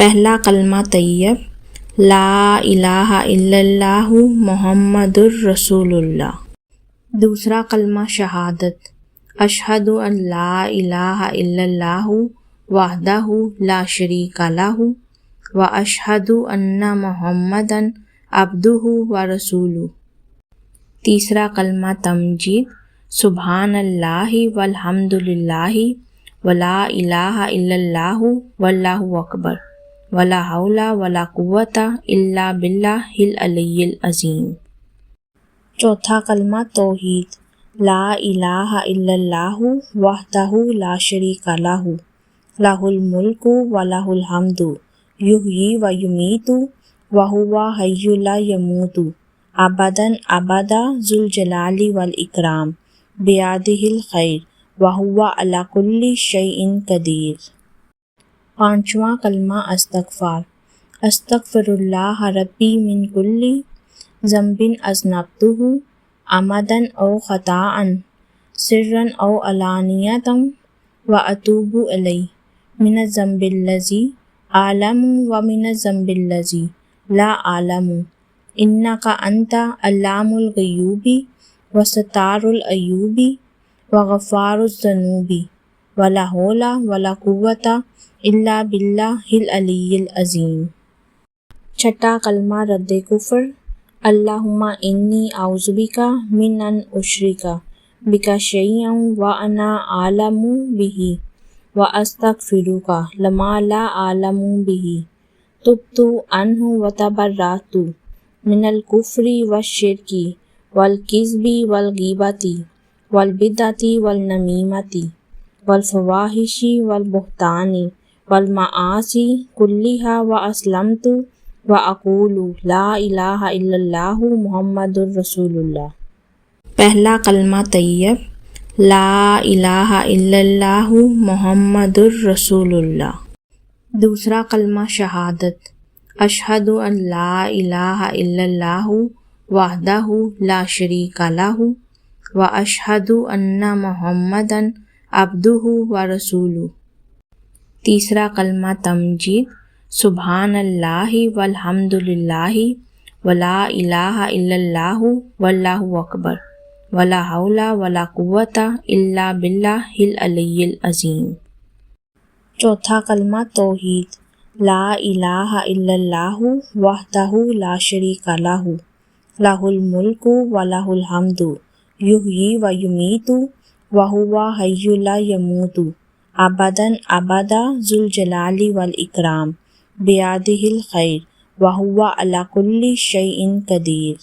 پہلا کلمہ طیب لا الہ الا اللہ محمد الرسول اللہ۔ دوسرا کلمہ شہادت اشہد ان لا الہ الا اللہ وحدہ لا شریک لہ واشہد ان محمدا عبدہ ورسولہ۔ تیسرا کلمہ تمجید سبحان اللہ والحمد للہ ولا الہ الا اللہ واللہ اکبر ولا حول ولا قوۃ الا باللہ العلی العظیم۔ چوتھا کلمہ توحید لا الہ الا اللہ وحدہ لا شریک لہ لہ الملک ولہ الحمد یحیی و یمیت وہو حی لا یموت ابدا ابدا ذو الجلال والاکرام بیدہ الخیر وہو علی کل شیء قدیر۔ پانچواں کلمہ استغفار استغفر اللہ ربی من کل ذنب اذنبتہ عمدا او خطأ سرا او علانیۃ واتوب الیہ من الذنب الذی اعلم ومن الذنب الذی لا اعلم انک انت علام الغیوب وستار العیوب وغفار الذنوب ولا حول ولا قوۃ الا باللہ العلی العظیم۔ چھٹا کلمہ رد کفر اللہم انی اعوذ بک من ان اشرک بک شیئا وانا اعلم بہ واستغفرک لما لا اعلم بہ تبت عنہ وتبرأت من الکفر والشرک والکذب والغیبۃ والبدعۃ والنمیمۃ والفواحش والبہتان والمعاصی کلھا واسلمت واقول لا الہ الا اللہ محمد الرسول اللہ۔ پہلا کلمہ طیب لا الہ الا اللہ محمد الرسول اللہ۔ دوسرا کلمہ شہادت اشہد ان لا الہ الا اللہ وحدہ لا شریک لہ واشہد ان محمدا عبدہ ورسولہ۔ تیسرا کلمہ تمجید سبحان اللہ والحمد للہ ولا الہ الا اللہ واللہ اکبر ولا حول ولا قوۃ الا باللہ العلی العظیم۔ چوتھا کلمہ توحید لا الہ الا اللہ وحدہ لا شریک لہ لہ الملک ولہ الحمد یحیی و یمیت وہو حی لا یموت ابدا ابدا ذو الجلال والاکرام بیدہ الخیر وہو علی کل شیء قدیر۔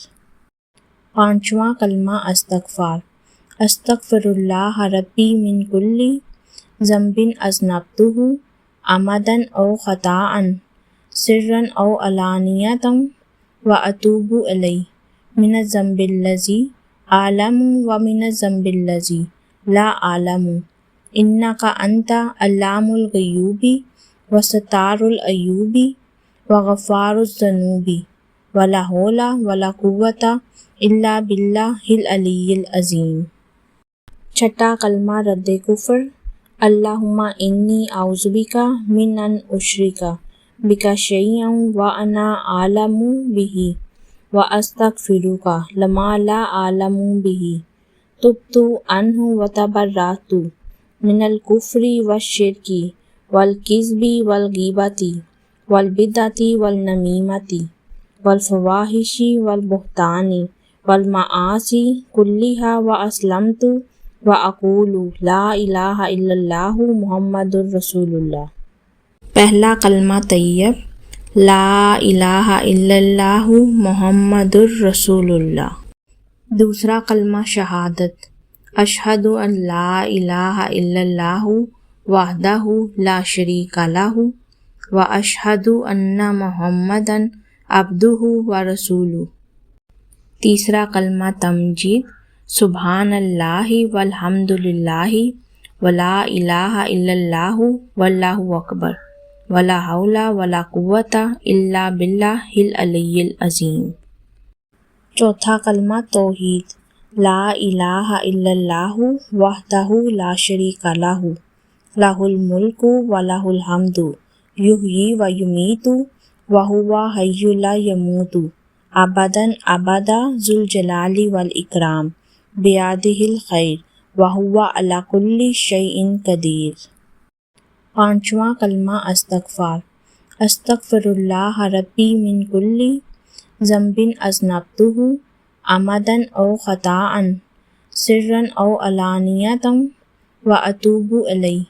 پانچواں کلمہ استغفار استغفر اللہ ربی من کل ذنب اذنبتہ عمدا او خطأ سرا او علانیۃ واتوب الیہ من الذنب الذی اعلم ومن الذنب الذی لا اعلم انک انت علام الغیوب وستار العیوب وغفار الذنوب ولا حول ولا قوۃ الا باللہ العلی العظیم۔ چھٹا کلمہ رد کفر اللہم انی اعوذ بک من ان اشرک بک شیئا وانا اعلم بہ واستغفرک لما لا اعلم بہ تبت عنہ وتبرأت من الکفر والشرک والکذب والغیبۃ والبدعۃ والنمیمۃ والفواحش والبہتان والمعاصی کلھا واسلمت واقول لا الہ الا اللہ محمد الرسول اللہ۔ پہلا کلمہ طیب لا الہ الا اللہ محمد الرسول اللہ۔ دوسرا کلمہ شہادت اشہد ان لا الہ الا اللہ وحدہ لا شریک لہ واشہد ان محمدا عبدہ ورسولہ۔ تیسرا کلمہ تمجید سبحان اللہ والحمد للہ ولا الہ الا اللہ واللہ اکبر ولا حول ولا قوۃ الا باللہ العلی العظیم۔ چوتھا کلمہ توحید لا الہ الا اللہ وحدہ لا شریک لہ لہ الملک ولہ الحمد یحیی و یمیت وہو حی لا یموت ابدا ابدا ذو الجلال والاکرام بیدہ الخیر وہو علی کل شیء قدیر۔ پانچواں کلمہ استغفار۔ استغفر اللہ ربی من کل ذنب اذنبتہ عمدا او خطأ سرا او علانیۃ واتوب الیہ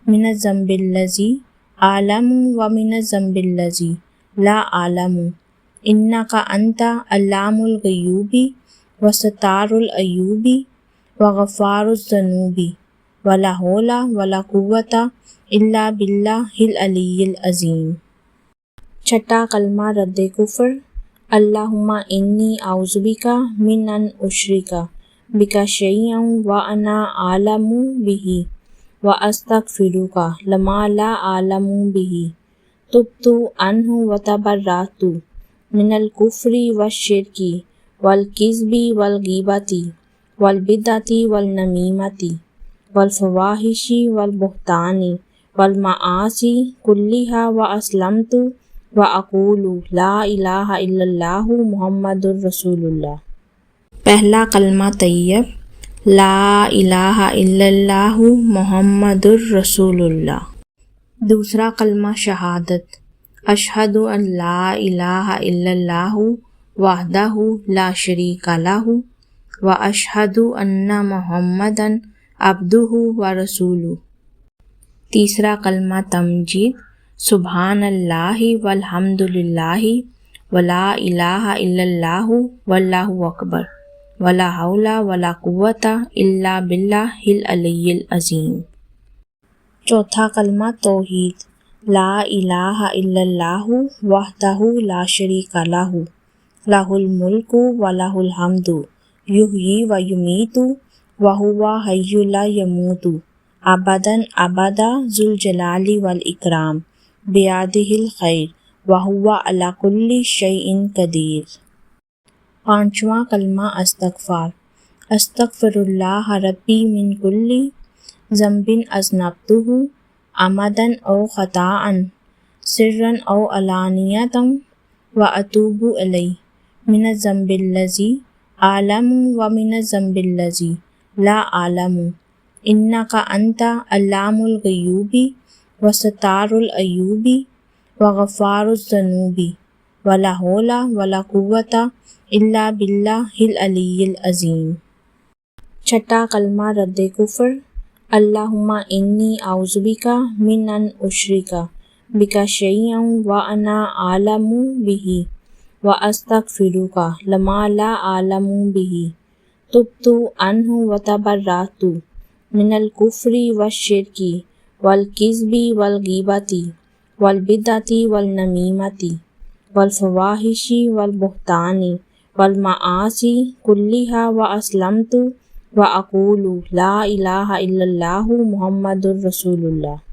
من الذنب الذی اعلم ومن الذنب الذی لا اعلم انک انت علام الغیوب وستار العیوب وغفار الذنوب ولا حول ولا قوۃ الا باللہ العلی العظیم۔ چھٹا کلمہ رد کفر۔ اللہم انی اعوذ بک من ان اشرک بک شیئا وانا اعلم بہ واستغفرک لما لا اعلم بہ تبت عنہ وتبرأت من الکفر والشرک والکذب والغیبۃ والبدعۃ والنمیمۃ والفواحش والبہتان والمعاصی کلھا واسلمت واقول لا الہ الا اللہ محمد رسول اللہ۔ پہلا کلمہ طیب لا الہ الا اللہ محمد رسول اللہ۔ دوسرا کلمہ شہادت اشہد ان لا الہ الا اللہ وحدہ لا شریک لہ واشہد ان محمدا عبدہ ورسولہ۔ تیسرا کلمہ تمجید سبحان اللہ والحمد للہ ولا الہ الا اللہ واللہ اکبر ولا حول ولا قوۃ الا باللہ العلی العظیم۔ چوتھا کلمہ توحید لا الہ الا اللہ وحدہ لا شریک لہ لہ الملک ولہ الحمد یحیی و یمیت وہو حی لا یموت ابدا ابدا ذو الجلال والاکرام بیدہ الخیر وہو علی کل شیء قدیر۔ پانچواں کلمہ استغفار۔ استغفر اللہ ربی من کل ذنب اذنبتہ عمدا او خطأ سرا او علانیۃ واتوب الیہ من الذنب الذی اعلم ومن الذنب الذی لا اعلم انک انت علام الغیوب وستار العیوب وغفار الذنوب ولا حول ولا قوۃ الا باللہ العلی العظیم۔ چھٹا کلمہ رد کفر۔ اللہم انی اعوذ بک من ان اشرک بک شیئا وانا اعلم بہ واستغفرک لما لا اعلم بہ تبت عنہ وتبرأت من الکفر والشرک والکذب والغیبۃ والبدعۃ والنمیمۃ والفواحش والبہتان والمعاصی کلھا واسلمت واقول لا الہ الا اللہ محمد رسول اللہ۔